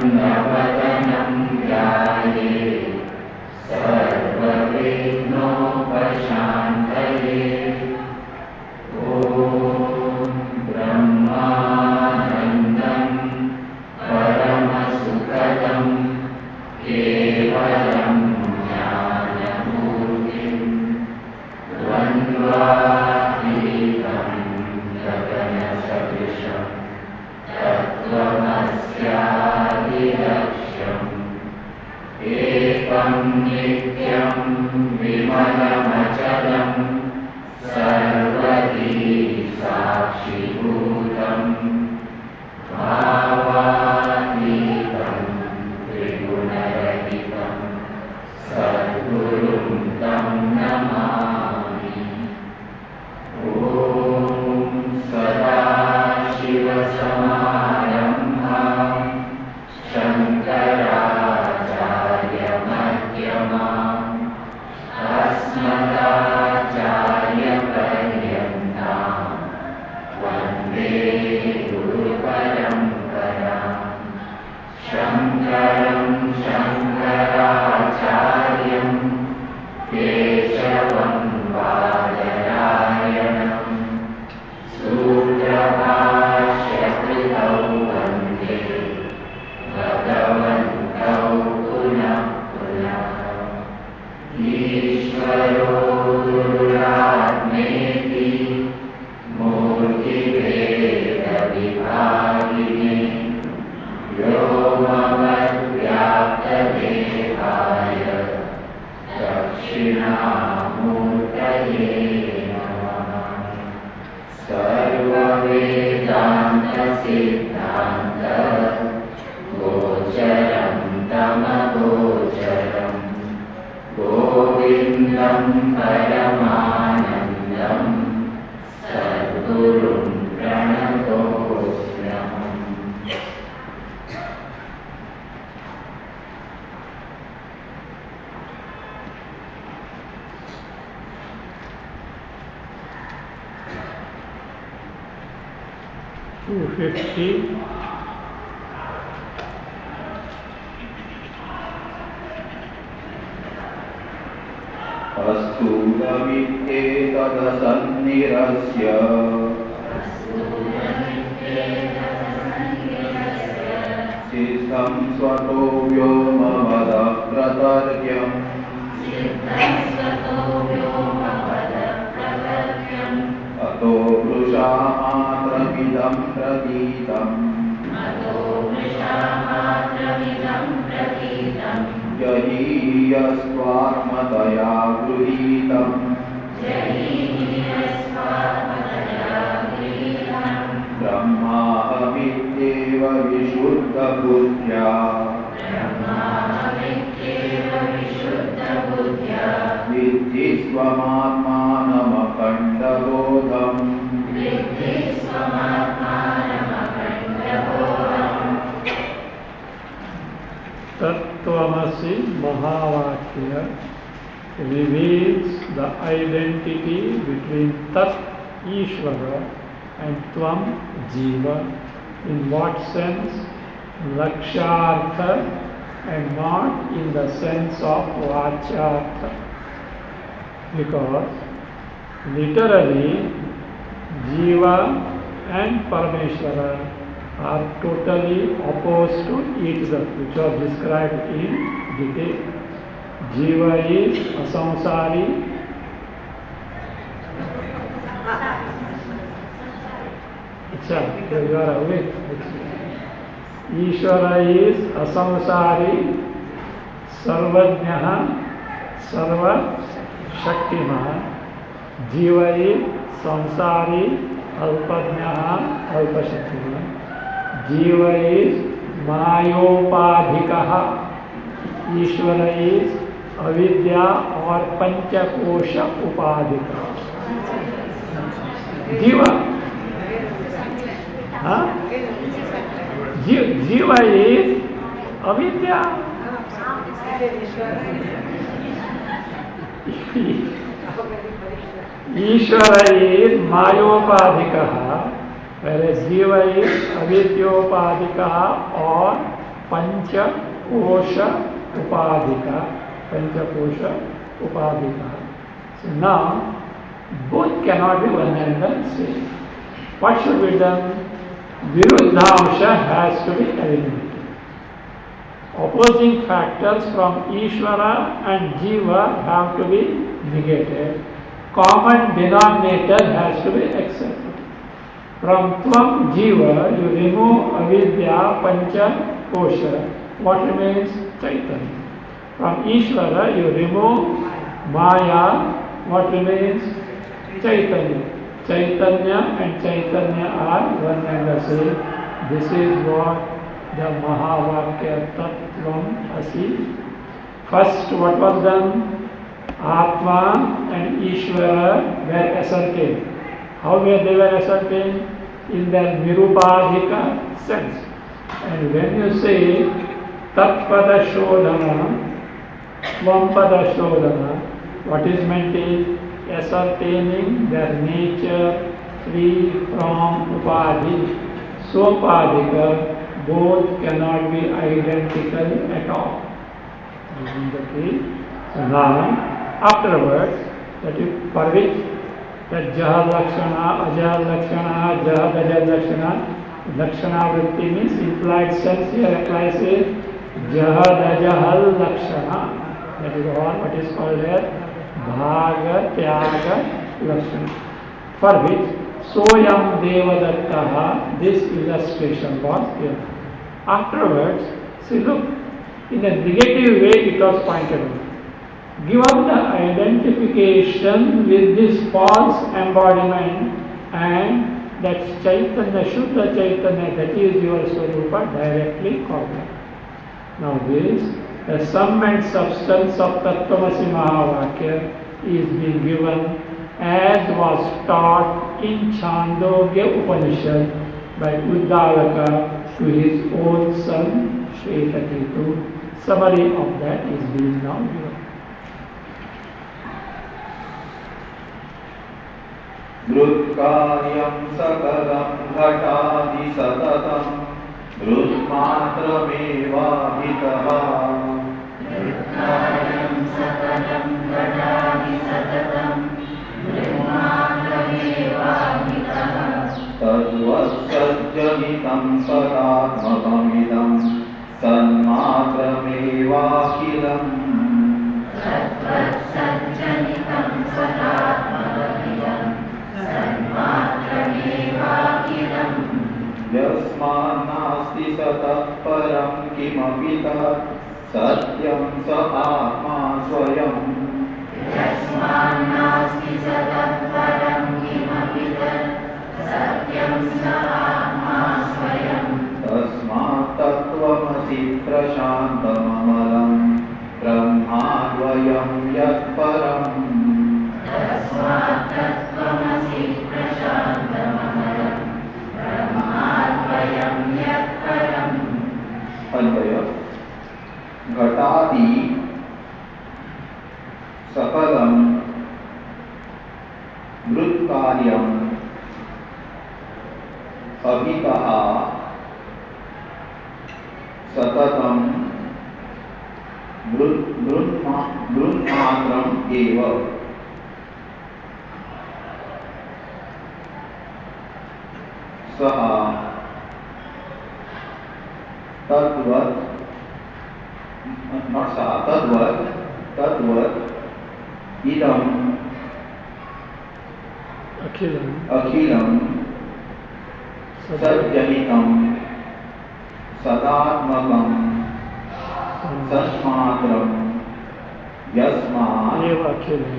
प्रसन्नवदनं ध्याये सर्वविघ्नोपशान्तये। ॐ ब्रह्मानन्दं परमसुखदं केवलं ज्ञानमूर्तिं द्वन्द्वातीतं गगनसदृशं तत्त्वमस्यादिलक्ष्यम् एकं नित्यं विमलमचलं सर्वधी साक्षिभूतं भावातीतं त्रिगुणरहितं सद्गुरुं तं नमामि। ॐ सदाशिवसमारम्भां शङ्कराचार्यमध्यमाम् अस्मदाचार्यपर्यन्तां वन्दे गुरुपरम्पराम्। शङ्करं शङ्कराचार्यं केशवं बादरायणं सूत्रभाष्यकृतौ वन्दे भगवन्तौ पुनः पुनः। ईश्वरो गुरुरात्मेति मूर्तिभेदविभागिने व्योमवद्व्याप्तदेहाय दक्षिणामूर्तये नमः। सर्ववेदान्तसिद्धान्त गोचरं तमगोचरं गोविन्दं परमानन्दं सद्गुरुं प्रणतोऽस्म्यहम्। अस्तूलमित्येतदसन्निरस्य सिद्धं स्वतो व्योमवदप्रतर्क्यम् अतो वृषामात्रमिदं प्रतीतम् जहीयस्त्वात्मतया गृहीतम् ब्रह्माहमित्येव विशुद्धबुद्ध्या विद्धि स्वमात्मानमखण्डबोधम्। Tattvamasi Mahavakya reveals the identity between Tat Ishvara and Tvam Jiva. In what sense? Lakshartha and not in the sense of Vachartha. Because literally Jiva and Parameshwara are totally opposed to each other, which was described in detail. Jiva is asamsari, you are awake. Ishvara is asamsari, sarvajnaha, sarva shaktiman. Jiva is samsari, alpajnaha, alpashaktiman. Jiva is mayopadhikaha, Ishvara is avidya or panchakosha upadhika. Jiva, Jiva is avidya. Ishvara is mayopadhikaha, whereas Jiva is avidyopadhikaha or पंचकोश upadhika. Panchakosha upadhika. So now both cannot be one and the same. What should be done? Viruddhamsha has to be eliminated. Opposing factors from Ishvara and Jiva have to be negated. Common denominator has to be accepted. From Tvam Jiva, you remove Avidya, Pancha, Kosha. What remains? Chaitanya. From Ishvara, you remove Maya. What remains? Chaitanya. Chaitanya and Chaitanya are one and the same. This is what the Mahavakya Tattvam Asi. First, what was done? Atma and Ishvara were ascertained. How were they were ascertained? In their Nirupadhika sense. And when you say Tatpada Shodhana, Svampada Shodhana, what is meant is ascertaining their nature free from Upadhi. Sopadhika, both cannot be identical at all. Okay. So now, afterwards, that is for which that Jahal Lakshana, Ajahal Lakshana, Jahad Ajahal Lakshana, Lakshana Vritti means implied sense here applies with Jahad Ajahal Lakshana. That is all what is called here Bhaga Tyaga Lakshana. For which Soyam Devadattaha, this illustration was given. Afterwards, see look, in a negative way it was pointed out. Give up the identification with this false embodiment and that Chaitanya, Shuddha Chaitanya, that is your Swarupa, directly called. Now this, the sum and substance of Tattvamasi Mahavakya is being given as was taught in Chandogya Upanishad by Uddalaka to his own son Shvetaketu. Summary of that is being now given. Drutkaryam sakalam ghataadi satatam drutmatramevahitaha Drutkaryam sakalam ghataadi satatam drutmatramevahitaha Tadvassajjanitam sadatmakamidam sanmatramevakilam Sattvatsajjanitam sadatmadakidam sanmatramevakilam Yasmannasti satah param kimapi tat satyam sa atma swayam Yasmannasti satat param kimapi tat satyam sa atma swayam Tasmat tattvamasi prashantamamalam brahmadvayam yat param Tasmat tattvamasi prashantamamalam brahmadvayam yat param. अन्वय घटादि सकलम मृत्कार्यम अभितः सततम मृन्मात्रम एव सः तद्वत् not सः तद्वत् इदम अखिलम सज्जनितम सदात्मकम सन्मात्रम यस्मात् एव अखिलम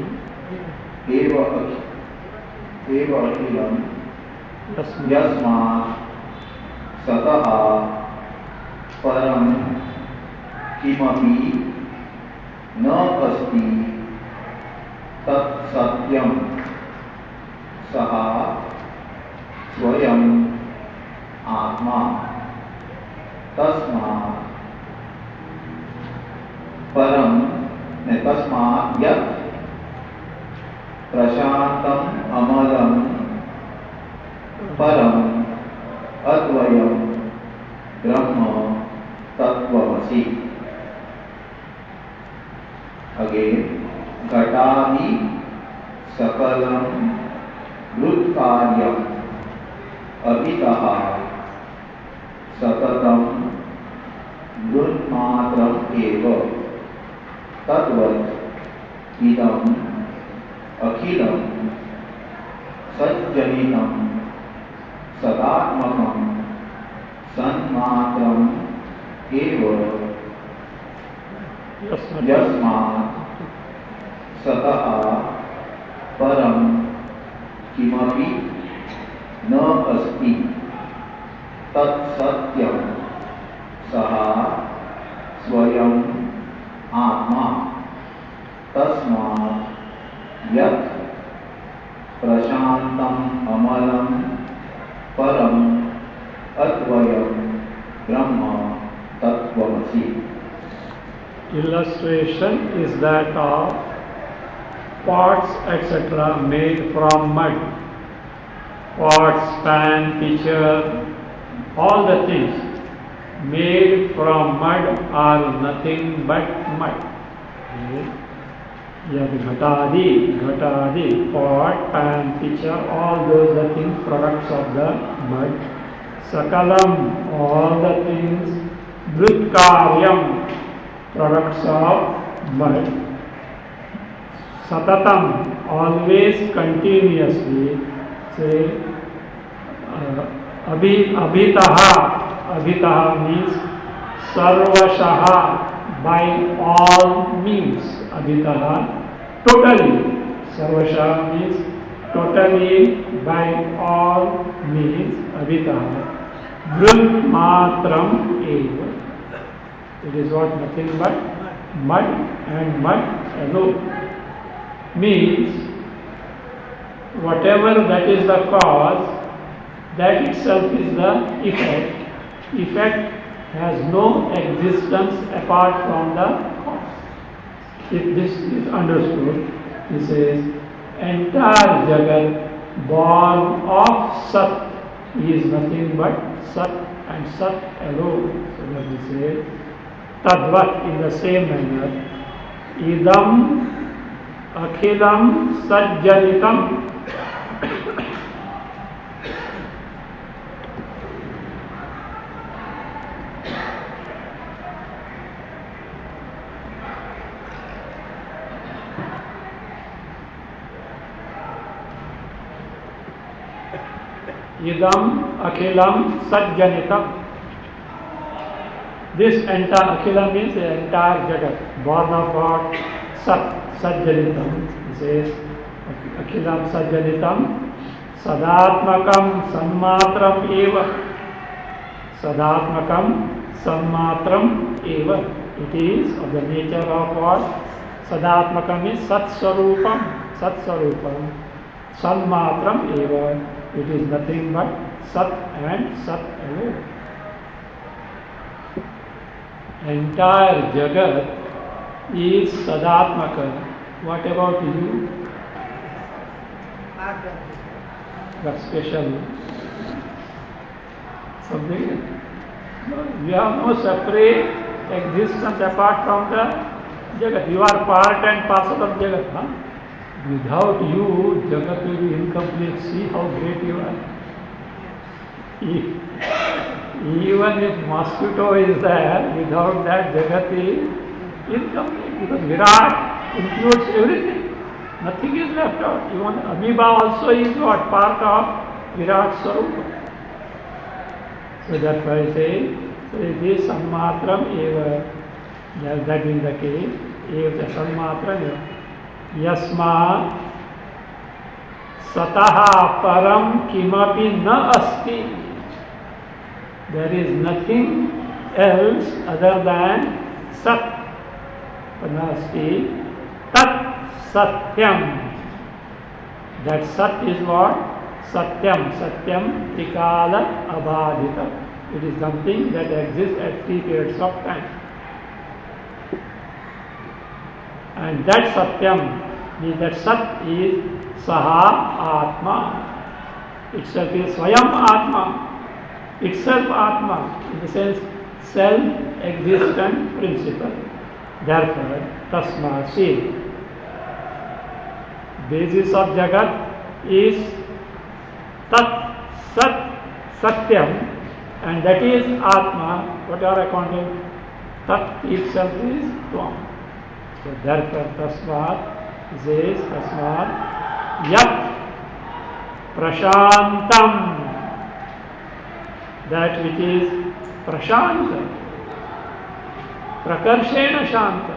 यस्मात् सतः परम किमपि न अस्ति तत् सत्यम सः स्वयं आत्मा तस्मात् परम तस्मात् यत् प्रशांतम अमलम परम अद्वयम ब्रह्म tatvamasi. Again, Ghatadi Sakalam Rutkaryam Abhitaha Satatam Brunmatram Eva Tatvat Idam Akhilam Sajjanitam Sadatmakam Sanmatram Eva Yasmat Sataha Param Kimapi Na Asti Tat Satyam Saha Swayam Atma Tasmat Yat Prashantam Amalam Param Advayam Brahma Tatvamasi. Illustration is that of pots etc. made from mud. Pots, pan, pitcher, all the things made from mud are nothing but mud. Ghatadi, pot, pan, pitcher, all those are things, products of the mud. Sakalam, all the things. Drutkaryam, products of mud. Satatam, always continuously. Say, Abhitaha means sarvashaha, by all means. Abhitaha, totally. Sarvashaha means totally, by all means. Abhitaha. Brunmatram eva. It is what? Nothing but mud, and mud alone. Means whatever that is the cause, that itself is the effect. Effect has no existence apart from the cause. If this is understood, he says, entire Jagat born of Sat is nothing but Sat, and Sat alone. So that he says, Tadvat, in the same manner, Idam Akhilam Sajjanitam. Idam Akhilam Sajjanitam. This entire Akhila means the entire Jagat, born of what? Sat, Sajjanitam. He says, Akhilam Sajjanitam, Sadatmakam Sanmatram Eva. Sadatmakam Sanmatram Eva. It is of the nature of what? Sadatmakam is Sat Sarupam. Sat Sarupam. Sanmatram Eva. It is nothing but Sat and Sat alone. Entire Jagat is Sadatmaka. What about you? But special something. You have no separate existence apart from the Jagat. You are part and parcel of Jagat. Huh? Without you, Jagat will be incomplete. See how great you are. Even if mosquito is there, without that Jagat is incomplete. Because Virat includes everything. Nothing is left out. Even amoeba also is what? Part of Virat Swarupa. So that's why I say, so it is Sanmatram eva. That is the case. Eva Sanmatram eva. Yasma Sataha Param Kimapi Na Asti. There is nothing else other than Sat. Panasti. Tat Satyam. That Sat is what? Satyam. Satyam Tikala Abhadita. It is something that exists at 3 periods of time. And that Satyam means that Sat is Saha Atma. Itself is Swayam Atma. Itself Atma. In the sense, self-existent principle. Therefore, tasma see. Basis of Jagat is Tat, Sat, Satyam, and that is Atma. What you are accounting? Tat itself is Tvam. So therefore, Tasmat is Tasmat Yat Prashantam, that which is Prashanta, Prakarshena Shanta.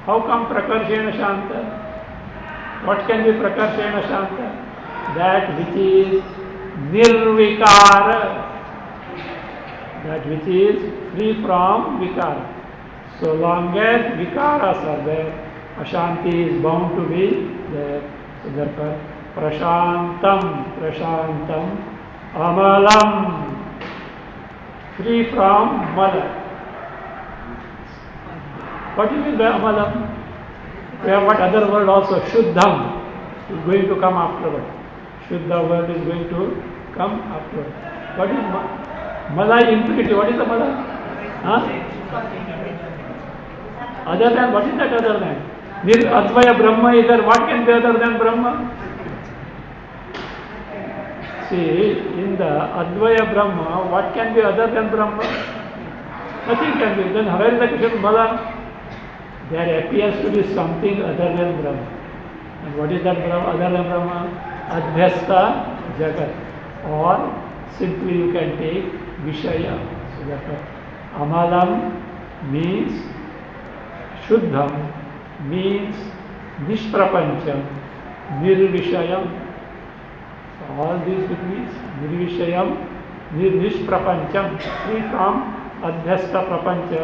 How come Prakarshena Shanta? What can be Prakarshena Shanta? That which is Nirvikara, that which is free from Vikara. So long as Vikaras are there, Ashanti is bound to be there. So therefore, Prashantam, Prashantam, Amalam, free from Mala. What do you mean by Amalam? We have what other word also, Shuddham, is going to come afterward. Shuddha word is going to come afterward. What is Mala impurity? What is the Mala? Huh? Other than, what is that other than? Advaya Brahma is there, what can be other than Brahma? See, in the Advaya Brahma, what can be other than Brahma? Nothing can be. Then where is the question Mala? There appears to be something other than Brahma. And what is that Brahma, other than Brahma? Adhyasta Jagat. Or simply you can take Vishaya. So therefore, Amalam means Shuddham, means Nishprapancham, Nirvishayam. So all these it means Nirvishayam, Nishprapancham, free from Adhyasta Prapancha,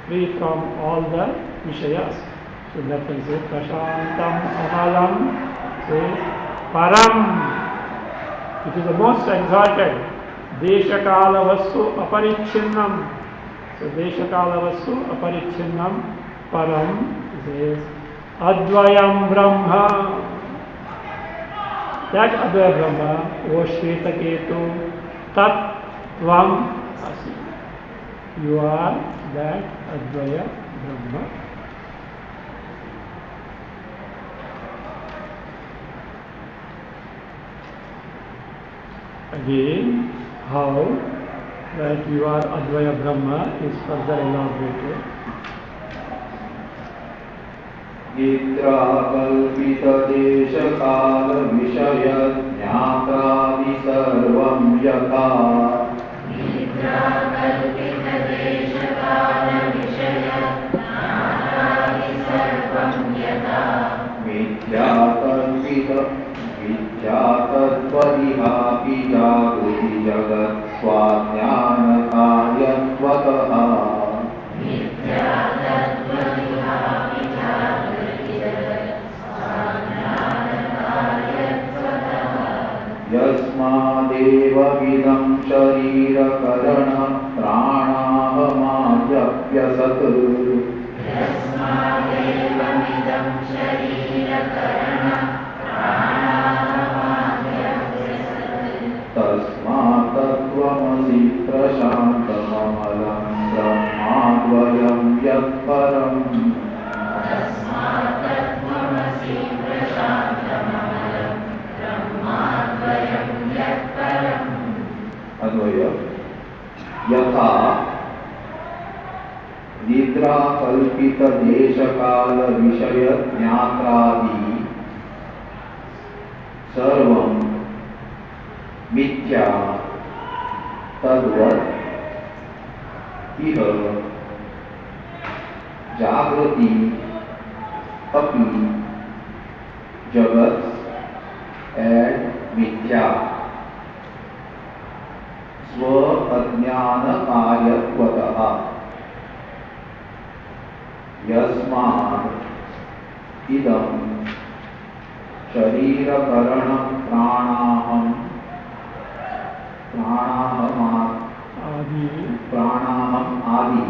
free from all the Vishayas. So that is it. Prashantam Amalam says Param. It is the most exalted. Deshakala Vastu Aparichinnam. So Deshakala Vastu Aparichinnam Param says Advayam Brahma. That Advaya Brahma, O Shvetaketu, Tat Tvam Asi. You are that Advaya Brahma. Again, how that you are Advaya Brahma is further elaborated. Itra kalpita desha kala vishaya jnatadi sarvam yatha. Nitra kalpita desha kala vishaya jnatadi sarvam yatha. Mithya kalpita Vidyatadvadihapi jagruti jagat swadhyana karyatvatah. Nityatattvadihapi jagruti jagat swadhyana karyatvatah. Yasmadeva vidam sharira karana pranahamadhyapyasat. Yasmadevamidam sharira karana Tasmat tattvamasi prashantamamalam brahmadvayam yatparam. Tasmat tattvamasi prashantamamalam brahmadvayam yatparam. Advaya yatha nidra kalpita desha kala vishaya jnatradi sarvam mithya tadvat iha jagrati api jagat and mithya swa ajnana karyatvatah. Yasmad idam sharira karanam pranaham adi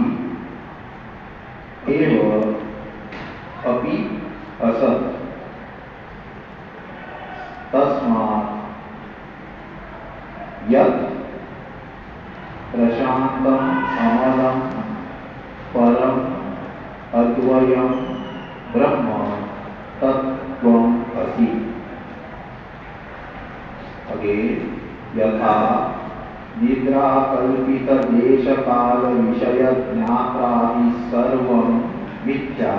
eva api asat. Tasmat yat prashantam स्वयं ब्रह्म तत्त्वम् असि। Again, यथा निद्रा कल्पित देश काल विषय ज्ञात्रादि सर्वं मिथ्या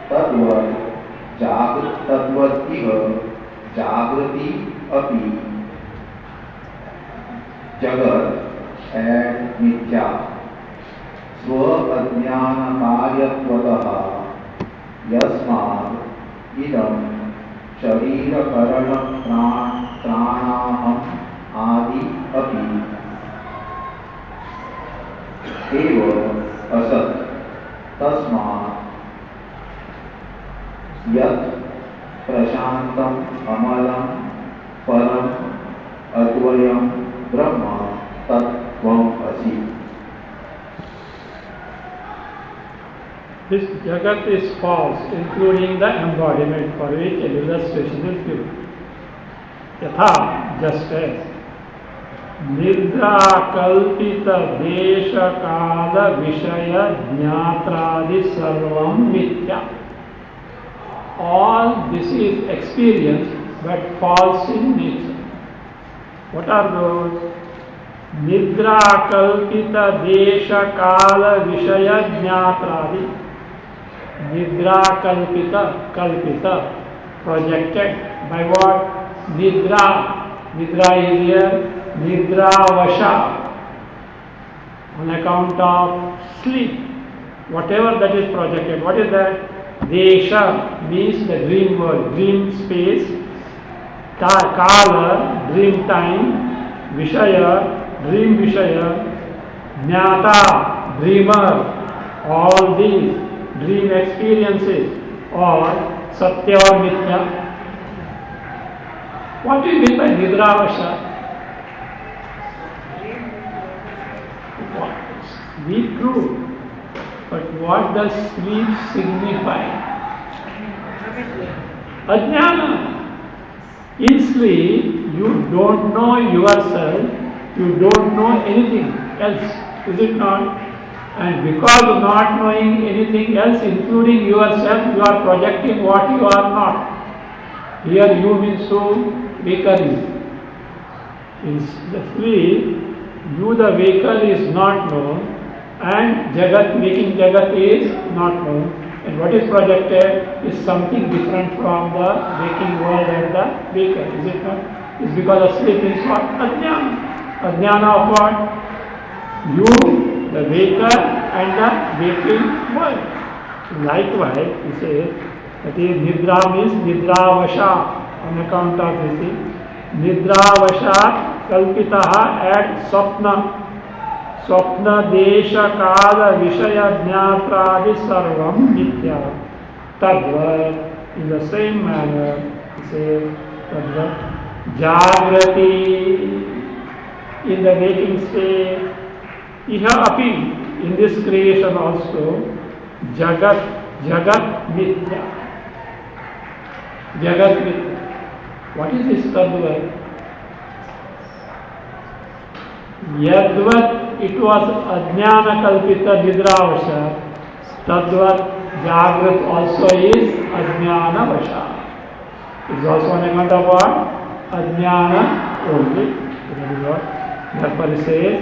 तद्वत् तद्वत् इह जागृति अपि जगत् एंड मिथ्या स्व अज्ञान कार्यत्वतः यस्मात् इदं शरीर करण प्राणाहम आदि अपि एव असत् तस्मात् यत् प्रशान्तम् अमलं परम अद्वयं ब्रह्म तत्त्वम् असि। This Jagat is false, including the embodiment for which an illustration is given. Yatha, just as Nidra kalpita desha kala vishaya jnatradi sarvam mithya. All this is experience but false in nature. What are those? Nidra kalpita desha kala vishaya jnatradi. Nidra kalpita, projected by what? Nidra. Nidra is here, Nidra Vasha, on account of sleep. Whatever that is projected. What is that? Desha means the dream world, dream space. Kala, dream time. Vishaya, dream Vishaya. Jnata, dreamer. All these dream experiences or Satya or Mithya. What do you mean by Nidravasha? Be true. But what does sleep signify? Ajnana. In sleep, you don't know yourself, you don't know anything else. Is it not? And because of not knowing anything else, including yourself, you are projecting what you are not. Here you means soul, vehicle. In the sleep, you the vehicle is not known, and Jagat, making Jagat is not known. And what is projected is something different from the waking world and the vehicle. Is it not? It's because of sleep is what? Ajnana. Ajnana of what? You, the vehicle and the waking world. Likewise, he says, that is Nidra means Nidra Vasha, on account of this. Nidra Vasha Kalpitaha at Swapna. Swapna Desha Kala Vishaya Jnatradi Sarvam Mithya. Tadvat, in the same manner, he says, Tadvat, Jagrati, in the waking state. Iha api, in this creation also, Jagat Mithya. Jagat Mithya. What is this Tadvat? Yadvat, it was Ajnana Kalpita Nidravasha. Tadvat, Jagrat also is Ajnana Vasha. It is also on account of what? Ajnana only. That is what? Therefore it says,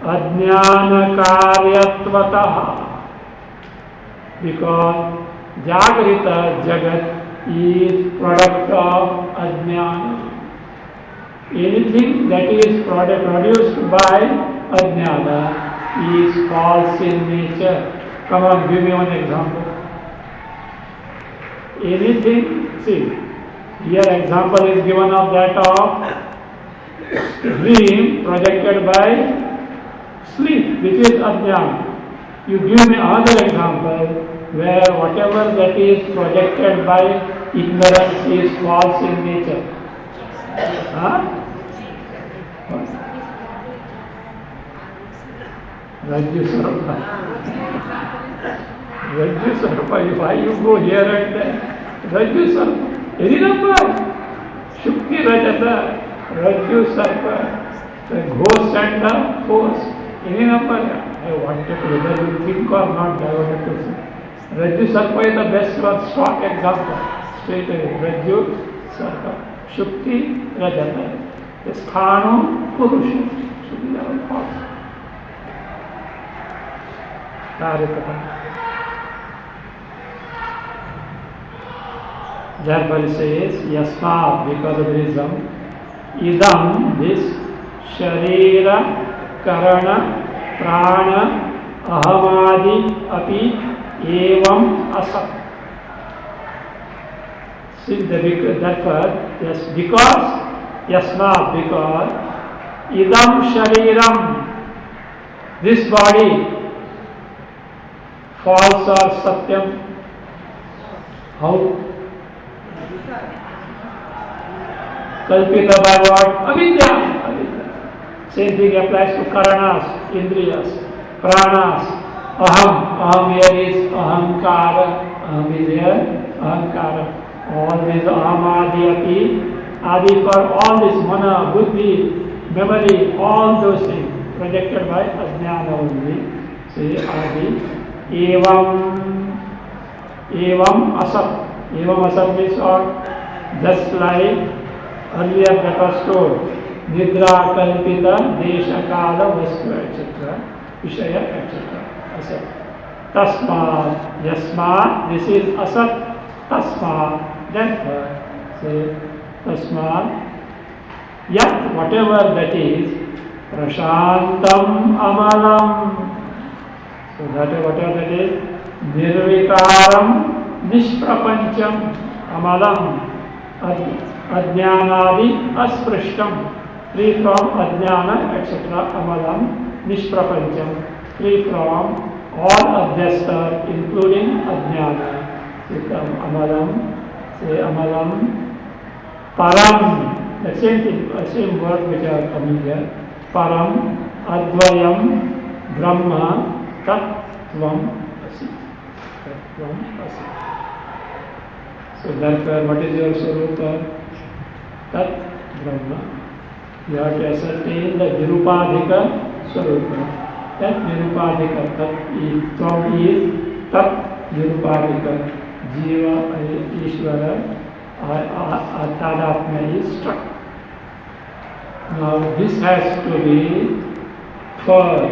Ajnana Karyatvatah. Because Jagrita Jagat is product of Ajnana. Anything that is produced by Ajnana is false in nature. Come on, give me one example. Anything, see, here example is given of that of dream projected by sleep, which is Ajnana. You give me another example where whatever that is projected by ignorance is false in nature. Huh? Rajju Sarpa. Rajju Sarpa, why you go here and there? Rajju Sarpa. Any number? Shukti Rajata, Rajju Sarpa, the ghost and the force. Any number? I wanted to, whether you think or not, I wanted to say. Rajju Sarpa is the best one, strong example. Straight away. Rajju Sarpa. Shukti Rajata. Sthano Purusha. Should be our cause. Therefore it says, Yasma, because of the reason, Idam, this, Sharira, Karana, Prana, Ahamadi, Api, Evam, Asat. Since therefore, yes, because, Yasma, because, Idam Shariram, this body, false or Satyam, how? Kalpita by what? Avidya. Same thing applies to Karanas, Indriyas, Pranas, Aham. Aham here is Ahankara. Aham is here, Ahankara. All these Ahamadi, Api, Adi for all this Mana, Buddhi, memory, all those things projected by Ajnana only. Say Adi. Evam Asat. Evam Asat means what? Just like earlier that was told, Nidra, Kalpita, Desha, Kala, Vastu, etc. Vishaya, etc. Asat. Tasma, Yasma, this is Asat. Tasma, therefore, say Tasma, yet whatever that is, Prashantam Amalam. So whatever that is, Nirvikaram, Nishprapancham, Amalam, Ajnanadi, Asprishtam, free from Ajnana, etc. Amalam, Nishprapancham, free from all Adhyasta, including Ajnana. Amalam, say Amalam, Param, the same thing, same word which are coming here. Param, Advayam, Brahma, Tattvam Asi. Tattvam Asi. So therefore, what is your Swarupa? Tat Brahma. You have to ascertain the Nirupadhika Swarupa. That Nirupadhika Tat is, Tvam is Tat Nirupadhika. Jiva, Ishvara, Tadatma is struck. Now this has to be firm.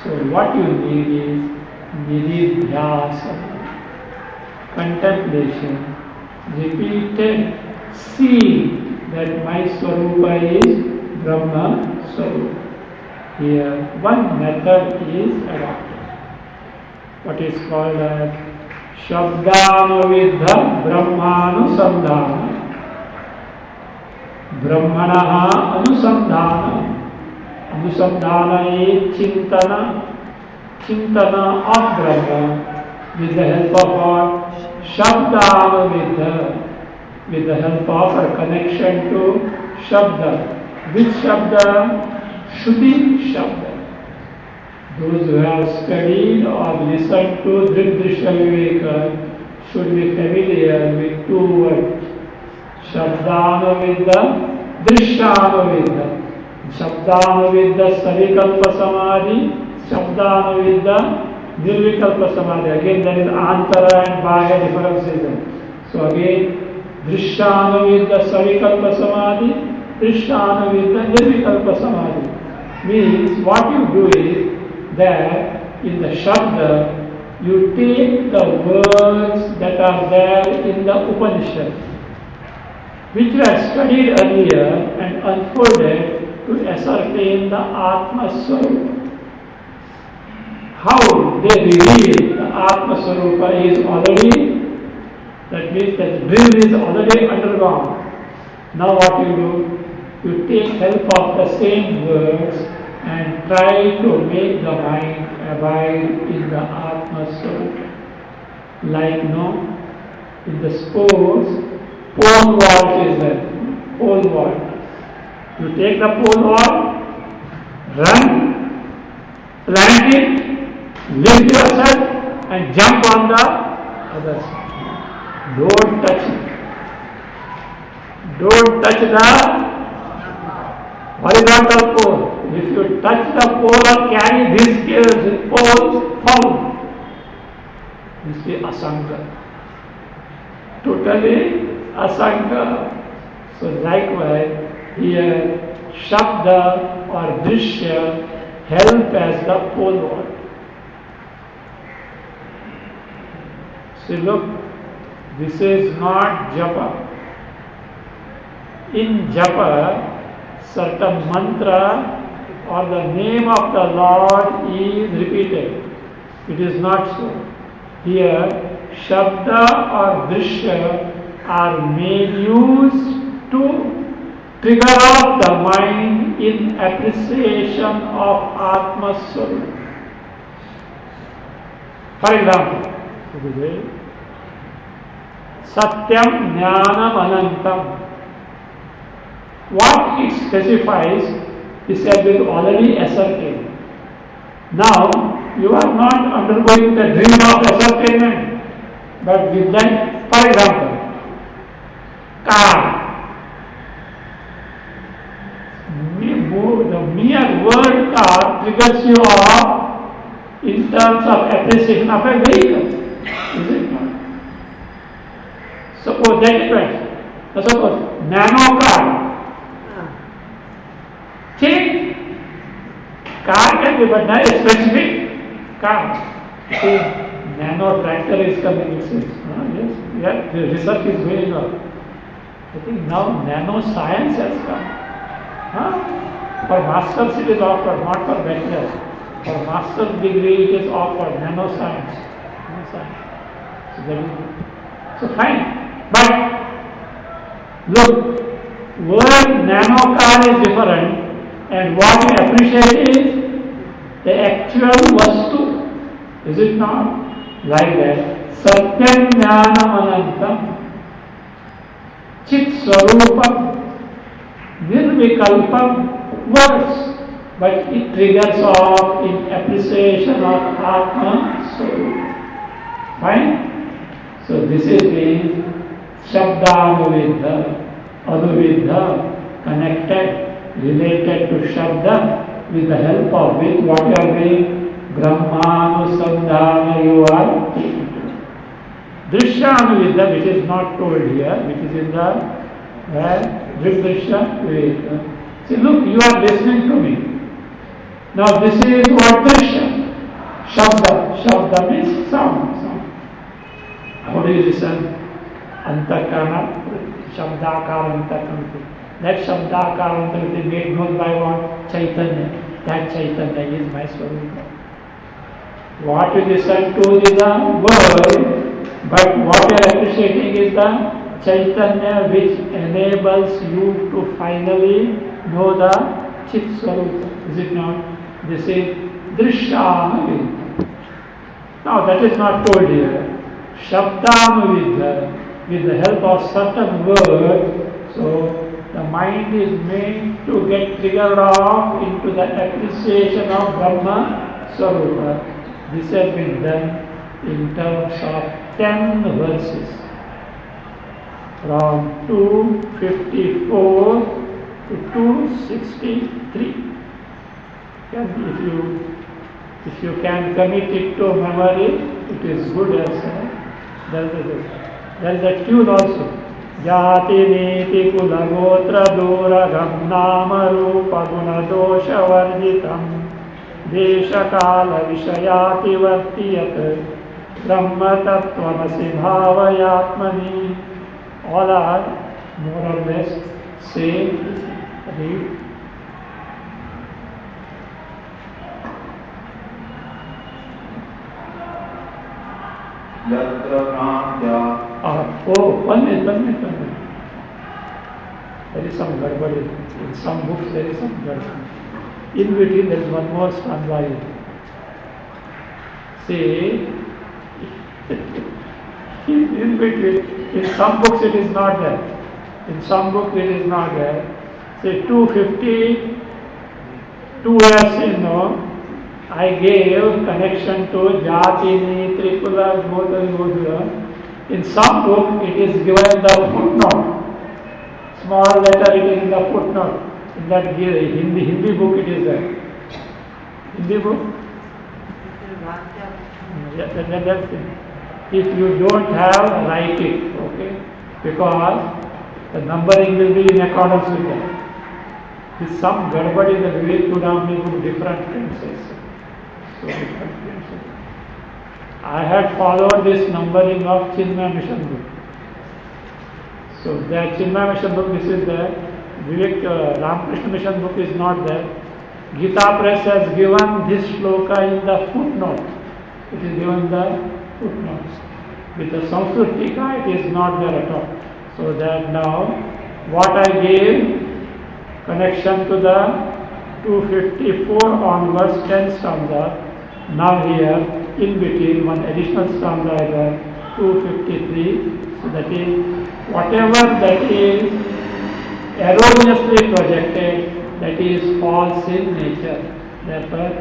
So what you need is nididhyasa, contemplation, repeated seeing that my Swarupa is Brahma Swarupa. Here one method is adopted. What is called as Shabdanavidha Brahmanusandhana. Brahmanaha Anusandhana. Anusandhana is Chintana of Brahma with the help of what? Shabdanavidha, with the help of a connection to Shabda. Which Shabda? Shruti Shabda. Those who have studied or listened to Drisha Viveka should be familiar with two words. Shabdanavidha, Drishyanavidha. Shabdanavidha Savikalpa Samadhi, Shabdanavidha Nirvikalpa Samadhi. Again there is Antara and Bahya differentiation. So again, Drishyanavidha Savikalpa Samadhi, Drishyanavidha Nirvikalpa Samadhi. Means what you do is that in the Shabda you take the words that are there in the Upanishad, which were studied earlier and unfolded to ascertain the Atma Swarupa. How they reveal the Atma Swarupa is already, that means that drill is already undergone. Now what you do? You take help of the same words and try to make the mind abide in the Atma Swarupa. Like in the sports, pole vault is there. Pole vault. You take the pole vault, run, plant it, lift yourself and jump on the other side. Don't touch it. Don't touch the horizontal pole. If you touch the pole or carry this pole, fall. the Asanga. Totally Asanga. So likewise, here Shabda or Drishya help as the pole vault. See, look, this is not japa. In japa, certain mantra or the name of the Lord is repeated. It is not so. Here, Shabda or Drishya are made use to trigger off the mind in appreciation of Atma Swarup. For example, Satyam Jnanam Anantam. What it specifies is has been already ascertained. Now, you are not undergoing the dream of ascertainment, but with that, for example, car. The mere word car triggers you off in terms of appreciation of a vehicle. Is it not? Suppose that depends. Suppose nano car. Change. Car can be but not a specific car. See, nano tractor is coming, it says. Yes, the research is going on. I think now nano science has come. For master's it is offered, not for bachelor's. For master's degree it is offered, nanoscience. So fine. But look, word nano car is different, and what we appreciate is the actual vastu. Is it not? Like that. Satyam jnanam anantam chit swarupam nirvikalpam words, but it triggers off in appreciation of Atma Swarup. Fine? So this is the Shabda Anuvidha, connected, related to Shabda, with the help of which what you are doing, Brahmanusandhana you are taking to. Drishya Anuvidha, which is not told here, which is in the Drishya Viveka. See, look, you are listening to me. Now this is what Drishya. Shabda. Shabda means sound. How do you listen? Antakarana, Shabdakar Antakarana. That Shabdakar Antakarana made known by what? Chaitanya. That Chaitanya is my Swarupa. What you listen to is the word, but what you are appreciating is the Chaitanya which enables you to finally know the Chit Swarupa. Is it not? This is Drishyanuvidha. Now that is not told here. Shabdanuvidha, with the help of certain words, so the mind is made to get triggered off into the appreciation of Brahma Swarupa. This has been done in terms of 10 verses. From 254 to 263. If you can commit it to memory, it is good as there is a tune also. Jati niti kulagotra duragam nama rupa guna dosha varjitam desha kala vishayati vartiyat brahma tattvamasi bhavayatmani. All are more or less same. Read. One minute. There is some garbage. In some books there is some garbage. In between there is one more stanza. See, in between. In some books it is not there. In some books it is not there. Say 252 years, I gave connection to Jatini, Tripura, Godha. In some book it is given the footnote. Small letter it is in the footnote. In that Hindi book it is there. Hindi book? Yeah, that's it. If you don't have, write it, okay? Because the numbering will be in accordance with that. With some garbad in the Vivek Chudamani book, different tenses. So different tenses. I had followed this numbering of Chinmaya Mission book. So that Chinmaya Mission book, this is there. Vivek Ramakrishna Mission book is not there. Gita Press has given this shloka in the footnote. It is given in the footnotes. With the Sanskrit Tika, it is not there at all. So that now, what I gave, connection to the 254 onwards, 10 stanza. Now here, in between, one additional stanza is there, 253. So that is, whatever that is erroneously projected, that is false in nature. Therefore,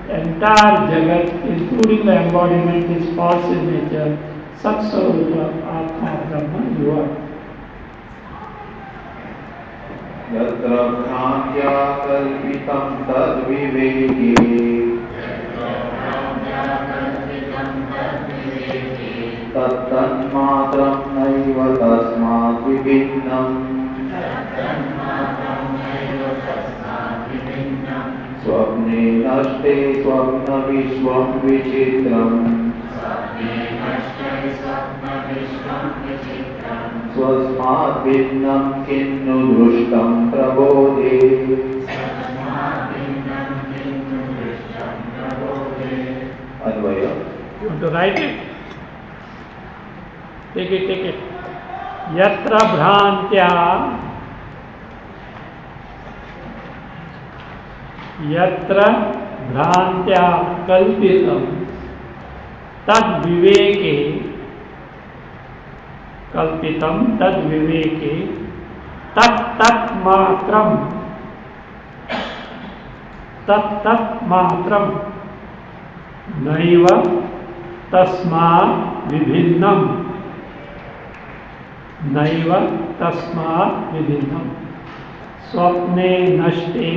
entire Jagat, including the embodiment, is false in nature. Sat Sarupa Atma Brahma you are. यत्र भ्रान्त्या कल्पितं तद्विवेके तत्तन्मात्रं नैव तस्मात् विभिन्नम् स्वप्ने नष्टे स्वप्नविश्वं विचित्रम् स्वस्मात् भिन्नं किन्नु दृष्टं प्रबोधे अन्वय. You want to write it? Take it, take it. Yatra bhrantya kalpitam tad viveke kalpitam tad viveke tat matram naiva tasmat vibhinnam naiva tasmat vibhinnam swapne nashte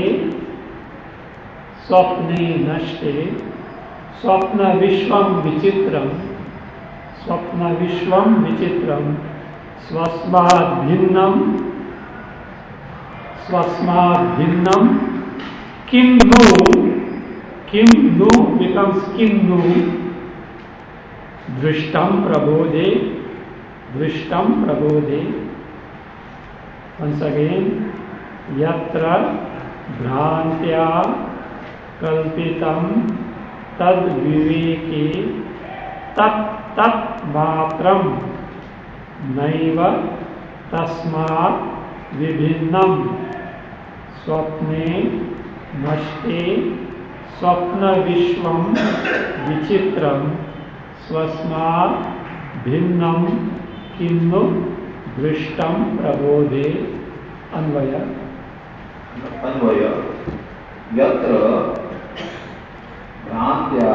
स्वप्न विश्वम विचित्रम स्वस्मात् भिन्नम किम नु becomes किम नु दृष्टम प्रबोधे once again यत्र भ्रांत्या कल्पितं तद विवेके तत् मात्रं नैव तस्मात् विभिन्नं स्वप्ने नष्टे स्वप्न विश्वं विचित्रं स्वस्मात् भिन्नं किन्नु दृष्टं प्रबोधे. अन्वय. यत्र भ्रान्त्या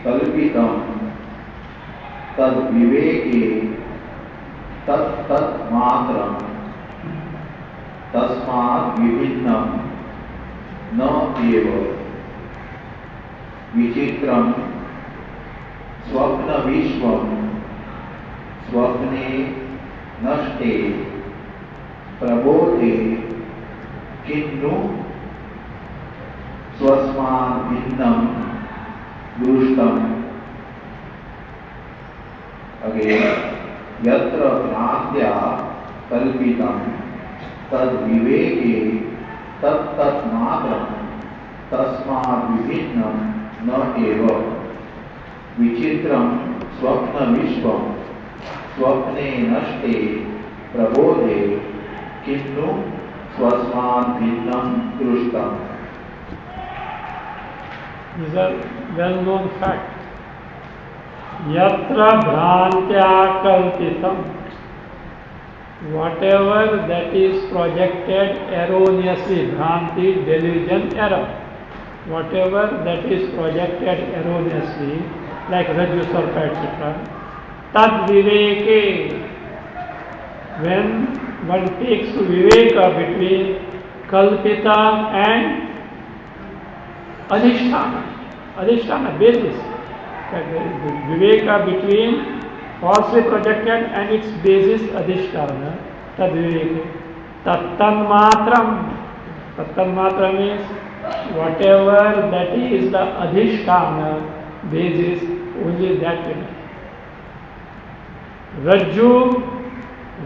कल्पितं तद् विवेके तत् मात्रं तस्मात् विभिन्नं न एव विचित्रं स्वप्नविश्वं स्वप्ने नष्टे प्रबोधे किन्नु स्वस्मात् भिन्नं दृष्टम्. अगेन यत्र भ्रान्त्या कल्पितं तद् विवेके तत् मात्रं तस्मात् विभिन्नं न एव विचित्रं स्वप्नविश्वं स्वप्ने नष्टे प्रबोधे किन्नु स्वस्मात् भिन्नं दृष्टम्. These are well-known facts. Yatra bhrantya kalpitam, whatever that is projected erroneously, bhranti, delusion, error, whatever that is projected erroneously, like Rajju Sarpa, etc., tad viveke, when one takes viveka between kalpita and adhisthana basis. Viveka between falsely projected and its basis adhisthana, tad viveka. Tattanmatram. Tattanmatra means whatever that is the adhisthana basis, only that will. Rajju,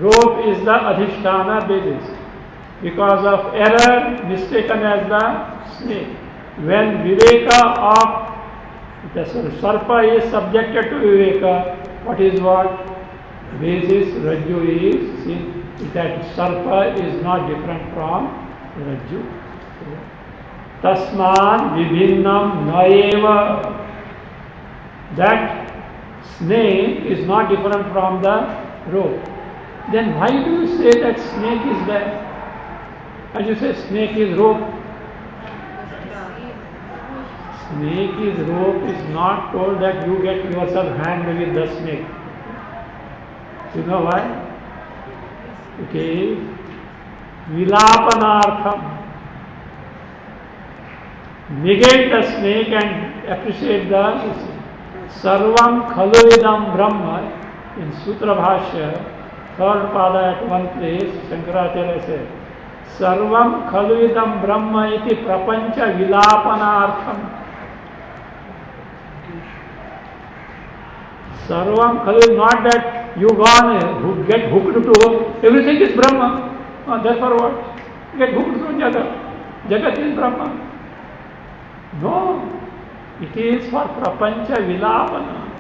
rope is the adhisthana basis. Because of error, mistaken as the snake. When viveka of the sarpa is subjected to viveka, what is what? Basis rajju is seen. That sarpa is not different from rajju. Tasman vibhinnam naeva. That snake is not different from the rope. Then why do you say that snake is there? And you say snake is rope. Snake is rope is not told that you get yourself hanged with the snake. You know why? It is vilapanartham. Negate the snake and appreciate the sarvam khaluidam brahma. In Sutra Bhashya, third pada at one place, Shankaracharya says, sarvam khaluidam brahma iti prapancha vilapanartham. Sarvam khalu, not that you get hooked to everything is Brahma. Therefore what? Get hooked to Jagat. Jagat is Brahma. No. It is for prapancha vilapana.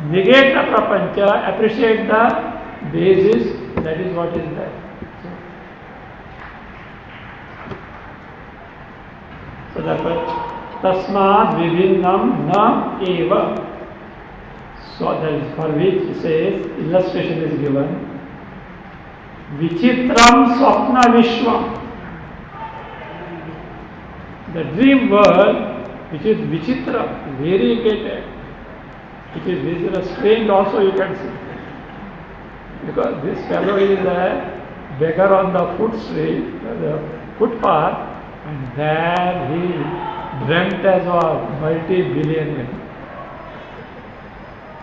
Negate the prapancha, appreciate the basis, that is what is there. So therefore, tasmad vibhinnam na eva. So that is for which he says, illustration is given. Vichitram swapna vishwam. The dream world, which is vichitra, variegated. It is strange also you can see. Because this fellow is a beggar on the footpath, and there he dreamt as a multi-billionaire.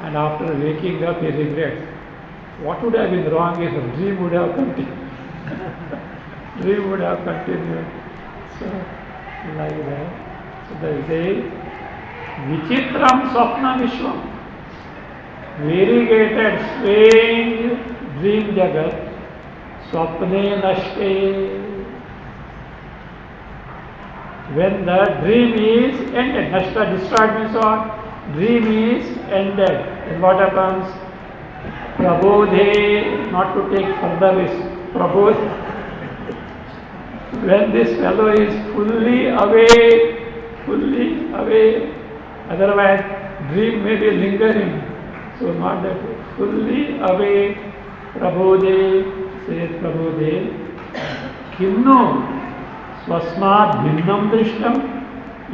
And after waking up, he regrets. What would have been wrong if the dream would have continued? Dream would have continued. So, like that. So there is a vichitram swapna vishwam. Variegated, strange dream jagat. Swapne nashte. When the dream is ended, nashta, destroyed means what? Dream is ended. And what happens? Prabodhe, not to take further risk. Prabodhe. When this fellow is fully awake, otherwise dream may be lingering. So not that way. Fully awake, Prabodhe, says Prabodhe, Kimno, Swasmat Bhinnam Drishtam.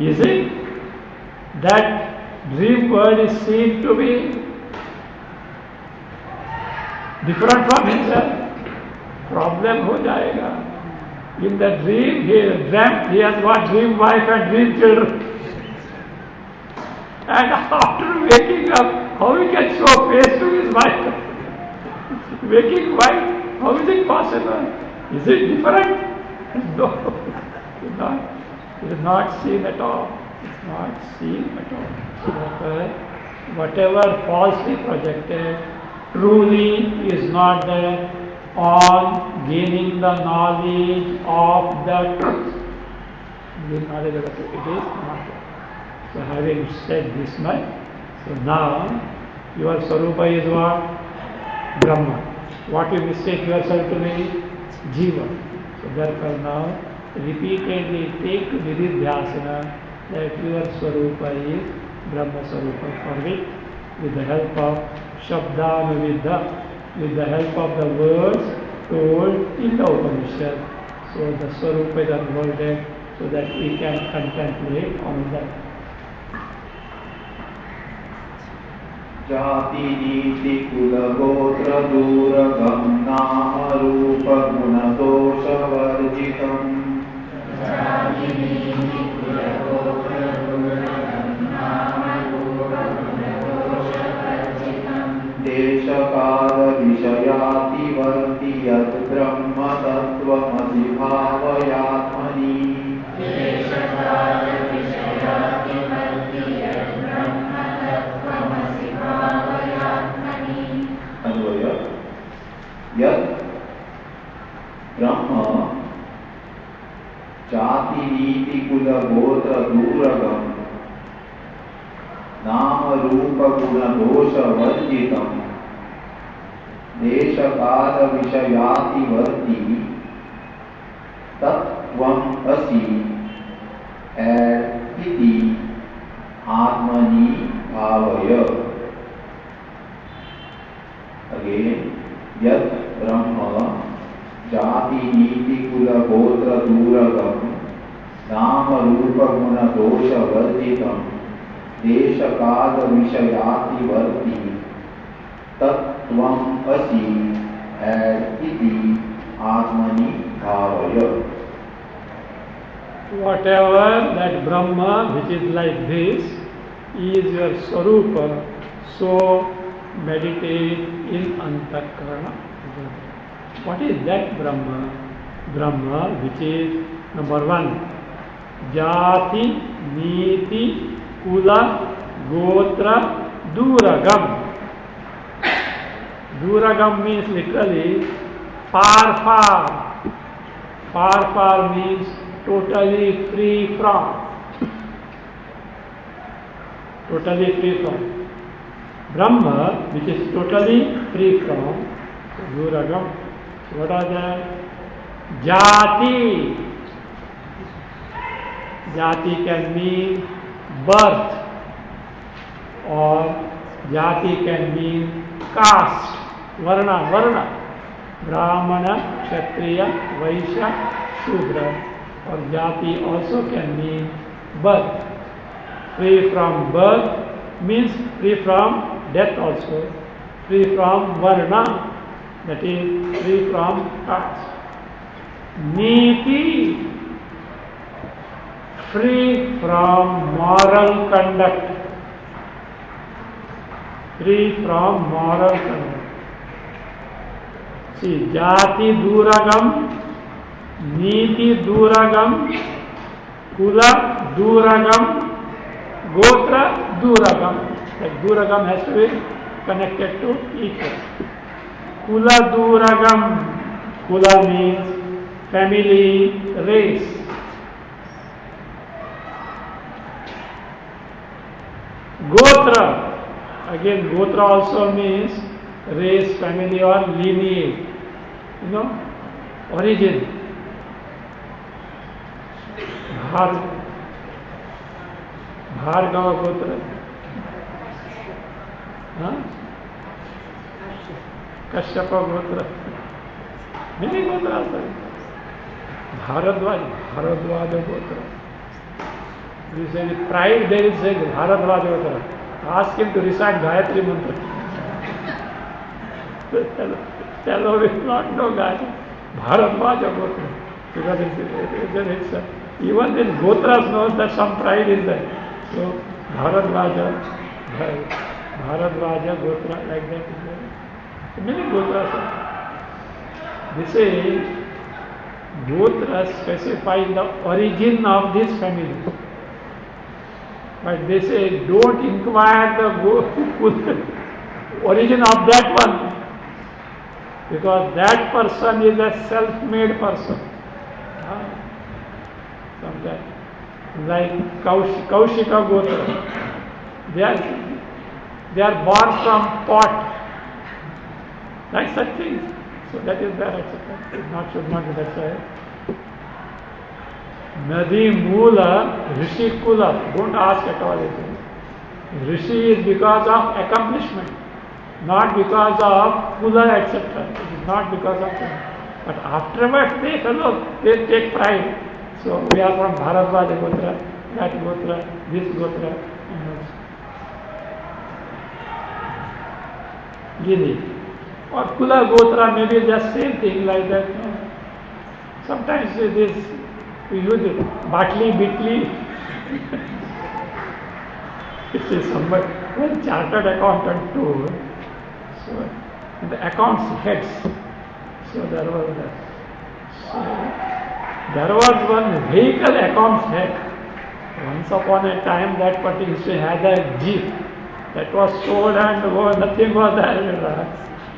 Is it that dream world is seen to be different from himself? Problem ho jayega. In the dream, he dreamt he has got dream wife and dream children. And after waking up, how he can show face to his wife? Waking wife, how is it possible? Is it different? No, it is not seen at all. It's not seen at all. So whatever falsely projected truly is not there on gaining the knowledge of the truth. The knowledge of the truth, it is not there. So having said this much, so now your Swarupa is what? Brahma. What you mistake yourself to be? Jiva. So therefore now repeatedly take to Nididhyasana that your Swarupa is Brahma Swarupa, for which with the help of Shabdanuvidha, with the help of the words told in the Upanishad, so the Swarupa is unfolded so that we can contemplate on that. जाति नीति कुल गोत्र दूरगम नाम रूप गुण दोष वर्जितम् जाति नीति कुल गोत्र दूरगम नाम रूप गुण याति वर्ति यद् ब्रह्म तत्त्वमसि भावयात्मनि अन्वय यद् ब्रह्म जाति नीति कुल गोत्र दूरगम नाम रूप गुण दोष वर्जितम देश काल विषयाति वर्ति तत्त्वम् असि इति आत्मनि भावय. Again, यत् ब्रह्म जाति नीति कुल गोत्र दूरगम नाम रूप गुण दोष वर्जितम देश काल विषयाति वर्ति तत्त्वम् असि इति आत्मनि भावय. Whatever that Brahma which is like this is your Swarupa, so meditate in Antakarana. What is that Brahma? Brahma which is number one, Jati, Niti, Kula, Gotra, Duragam. Duragam means literally far, far. Far, far means totally free from. Totally free from. Brahma, which is totally free from, Duragam. What are they? Jati. Jati can mean birth, or Jati can mean caste. Varna, Varna. Brahmana, Kshatriya, Vaishya, Shudra. Or Jati also can mean birth. Free from birth means free from death also. Free from Varna, that is free from caste. Niti, free from moral conduct. Free from moral conduct. See, Jati Duragam, Niti Duragam, Kula Duragam, Gotra Duragam. Like Duragam has to be connected to each other. Kula Duragam. Kula means family, race. Gotra. Again, Gotra also means race, family or lineage. You know, origin. Bhargava Gotra. Kashyapa Gotra. Many Gotras are. Bharadwaja Gotra. You say with pride there is a Bharadwaja Gotra. Ask him to recite Gayatri Mantra. Fellow will not know Gayatri. Bharadwaja Gotra. Because it's even in Gotras knows that some pride is there. So Bharadwaja Gotra, like that is there. So many Gotras are. They say Gotra specifies the origin of this family. But they say don't inquire the origin of that one. Because that person is a self-made person. Sometimes, like Kaushika Gotra, they are born from pot, like such things. So that is there, etc. Should not be that way. Nadi Mula, Rishi Kula. Don't ask at all. Rishi is because of accomplishment, not because of Kula, etc. It is not because of that. But afterwards, they take pride. So we are from Bharadwaja Gotra, that Gotra, this Gotra, Gini. Or Kula Gotra may be just same thing like that. Sometimes we use it, Batli, Bitli. It is somebody, one chartered accountant too. So and the accounts heads. So there was one vehicle accounts head. Once upon a time, that particular had a jeep that was sold and nothing was there.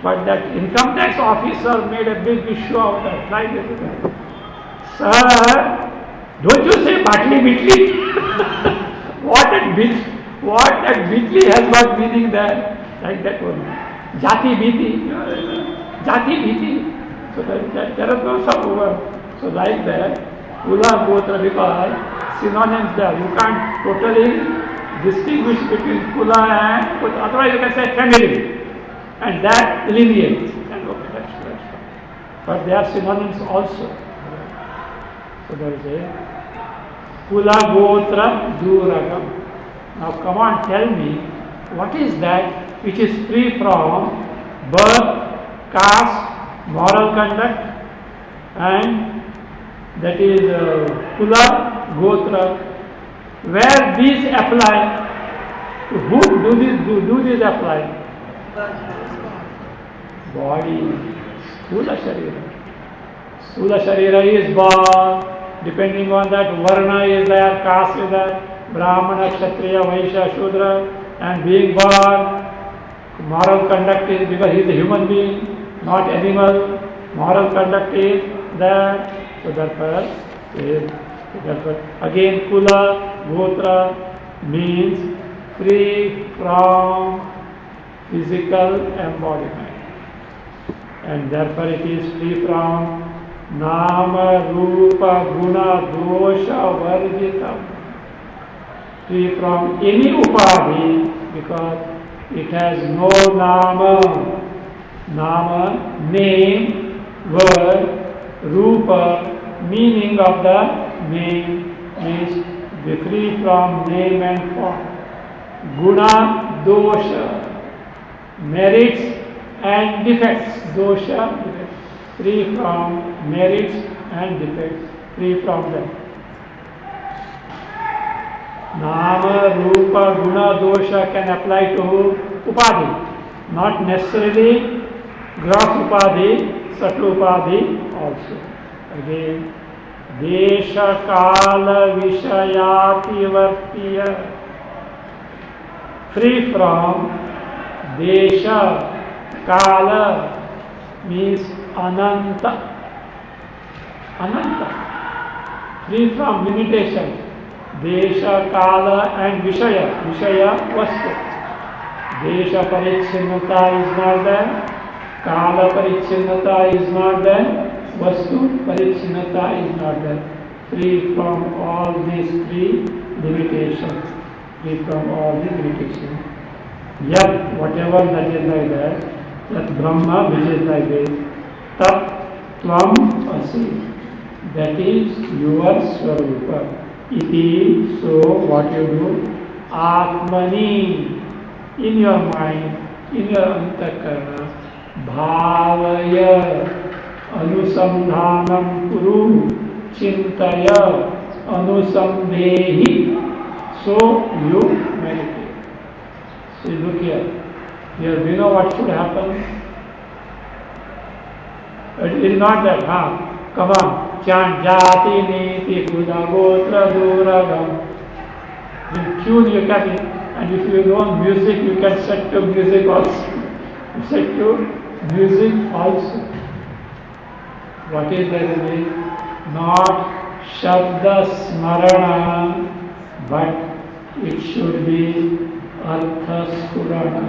But that income tax officer made a big issue of that. Like this. Sir, don't you say Batli Bitli? What that Bitli has got meaning there? Like that one. Jati Biti. Jati Biti. So there is no some. So like that, Kula Gotra, because synonyms there. You can't totally distinguish between Kula and Gotra. Otherwise you can say family. And that lineage. And okay, that's fine. But they are synonyms also. So there is a Kula Gotra Duragam. Now come on, tell me, what is that which is free from birth, caste, moral conduct, and that is Kula Gotra. Where these apply? To whom do these apply? Body. Sthula Sharira. Sthula Sharira is born. Depending on that, Varna is there, caste is there, Brahmana, Kshatriya, Vaishya, Shudra, and being born. Moral conduct is because he is a human being, not animal. Moral conduct is there. So therefore, again Kula Gotra means free from physical embodiment, and therefore it is free from Nama, Rupa, Guna, Dosha, Varjitam. Free from any upadhi because it has no Nama, name, word, Rupa, meaning of the name, means be free from name and form. Guna, dosha, merits and defects. Dosha, defects. Free from merits and defects. Free from them. Nama, Rupa, Guna, dosha can apply to upadhi. Not necessarily gross upadhi, subtle upadhi also. Again, Desha Kala Vishayati Vartiya. Free from Desha Kala means Ananta. Ananta. Free from limitation. Desha Kala and Vishaya. Vishaya Vastu. Desha Parichinnata is not there. Kala Parichinnata is not there. Vastu Parichinnata is not there. Free from all these three limitations. Free from all these limitations. Yet, whatever that is like that, that Brahma which is like this, Tat Tvam Asi. That is your Swarupa. Iti, so what you do? Atmani, in your mind, in your antakarana, Bhavaya, Anusandhanam Kuru, Chintaya, Anusamdehi. So you meditate. See, look here. Here we know what should happen. It is not that, come on, chant Jati Niti Kula Gotra Duragam. You tune your cabin, and if you know music, you can set to music also. Set to music also. What is that? Not Shabda Smarana, but it should be Artha Spurana.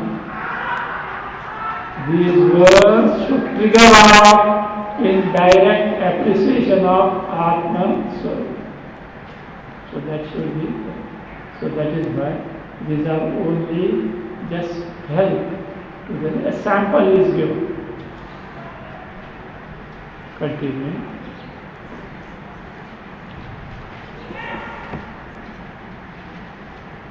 These words should trigger off in direct appreciation of Atma Swarup. So that should be. So that is why these are only just help. A sample is given. Continue.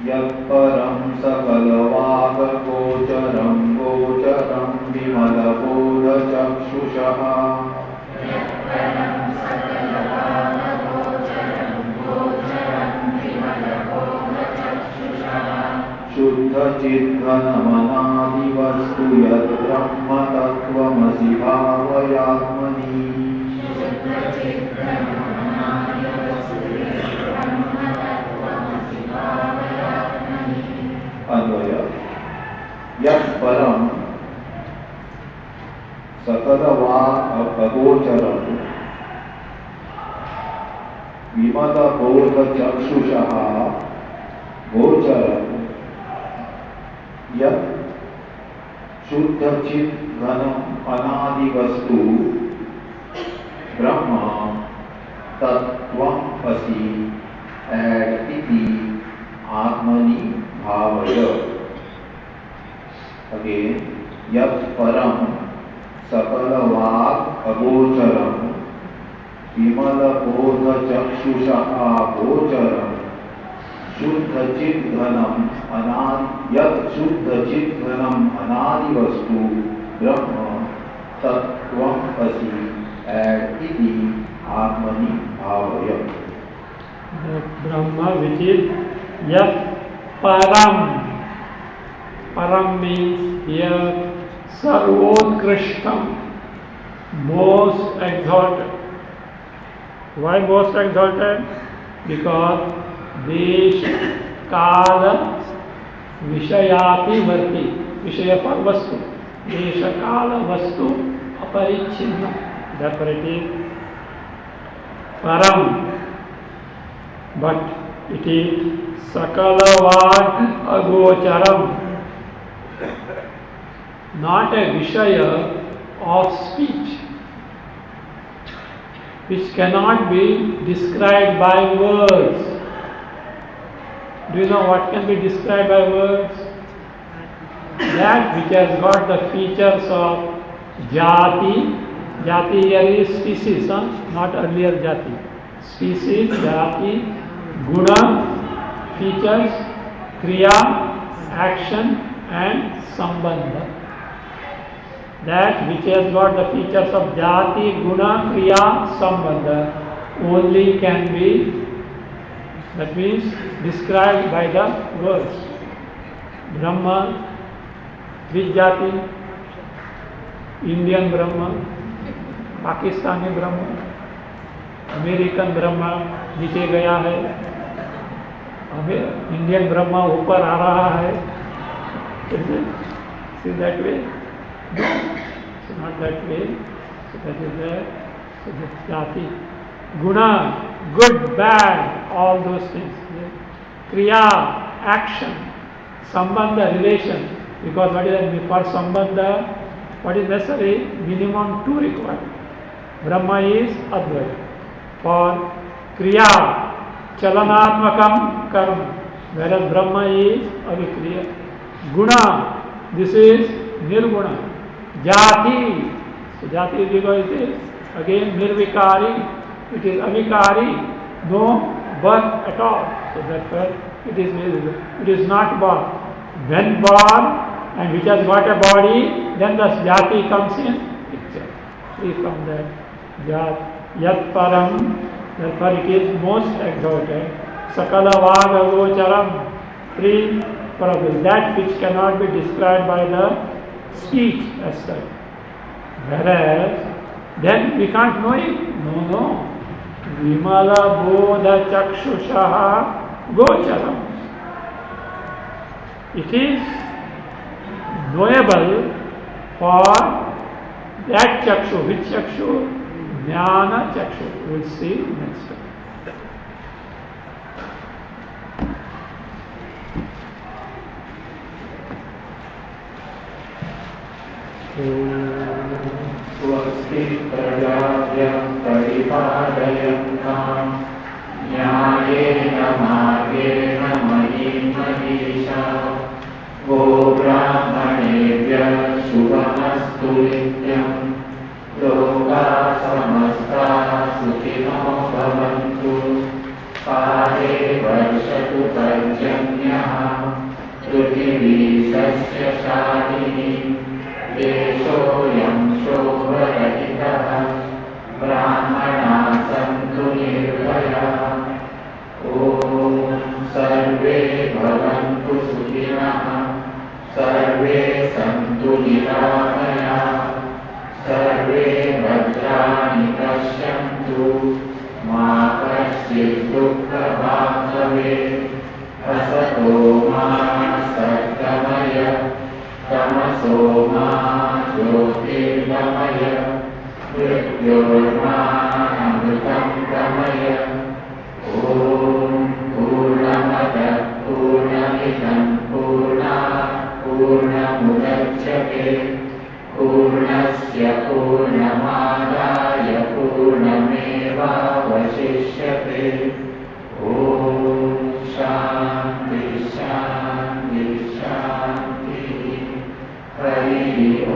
Yapparam sakalavaga gocharam gocharam vimalabodha chakshushaha. Yapparam sakalavaga gocharam gocharam vimalabodha chakshushaha. शुद्धचिद्घनमनादिवस्तु यद् ब्रह्म तत्त्वमसि भावयात्मनि अन्वय यत् परम सकलवाक् अगोचरम् विमलबोधचक्षुषः गोचरम् यत् शुद्धचिद्घनम् अनादिवस्तु ब्रह्म तत्त्वम् असि इति आत्मनि भावय. Again, yat param सकलवाक् अगोचरम् विमलबोधचक्षुषः गोचरम् शुद्धचिद्घनम् यत् शुद्धचिद्घनम् अनादिवस्तु ब्रह्म तत्त्वम् असि इति आत्मनि भावय. The Brahma which is yat param. Param means here sarvotkristam, most exalted. Why most exalted? Because desh kala vishayati varti, vishaya par vastu, desha kala vastu aparichinna. Therefore it is param, but it is sakalavak agocharam, not a vishaya of speech, which cannot be described by words. Do you know what can be described by words? That which has got the features of jati. Jati here is species, not earlier jati. Species, jati, guna, features, kriya, action, and sambandha. That which has got the features of jati, guna, kriya, sambandha only can be, that means described by the words. Brahma, which jati? Indian Brahma, Pakistani Brahma, American Brahma नीचे गया है, हमें Indian Brahma ऊपर आ रहा है. See that way? No, it's not that way. So that is there. So this jati, guna, good, bad, all those things. Kriya, action, sambandha, relation. Because what is that? For sambandha, what is necessary? Minimum 2 required. Brahma is Advaita. For kriya, chalanatmakam karma, whereas Brahma is avikriya. Guna, this is nirguna. Jati, so jati is because it is again nirvikari, it is avikari, no birth at all. So therefore it is not born. When born and which has got a body, then the jati comes in picture. See from that yat param, therefore it is most exalted. Sakala vagagocharam, free probable, that which cannot be described by the speech as such. Whereas then we can't know it. No. Vimala bodha chakshushaha gocharam. It is knowable for that chakshu. Which chakshu? Jnana chakshu. We will see next time. स्वस्ति प्रजाभ्यः परिपालयन्तां न्यायेन मार्गेण महीं महीषाः गोब्राह्मणेभ्यः शुभमस्तु नित्यं लोकाः समस्ताः सुखिनो भवन्तु काले वर्षतु पर्जन्यः पृथिवी सस्यशालिनी देशोऽयं शोभरहितः ब्राह्मणाः सन्तु निर्भयाः. ॐ सर्वे भवन्तु सुखिनः भवन्तु निरामयाः सर्वे भद्राणि पश्यन्तु मा कश्चित् दुःखभाग् भवेत् असतो मा सद्गमय तमसो मा ज्योतिर्गमय मृत्योर्मामृतं गमय ॐ पूर्णमदः पूर्णमिदं पूर्णात् पूर्णमुदच्यते पूर्णस्य पूर्णमादाय पूर्णमेवावशिष्यते ॐ शान्ति शान्ति शान्तिः हरिः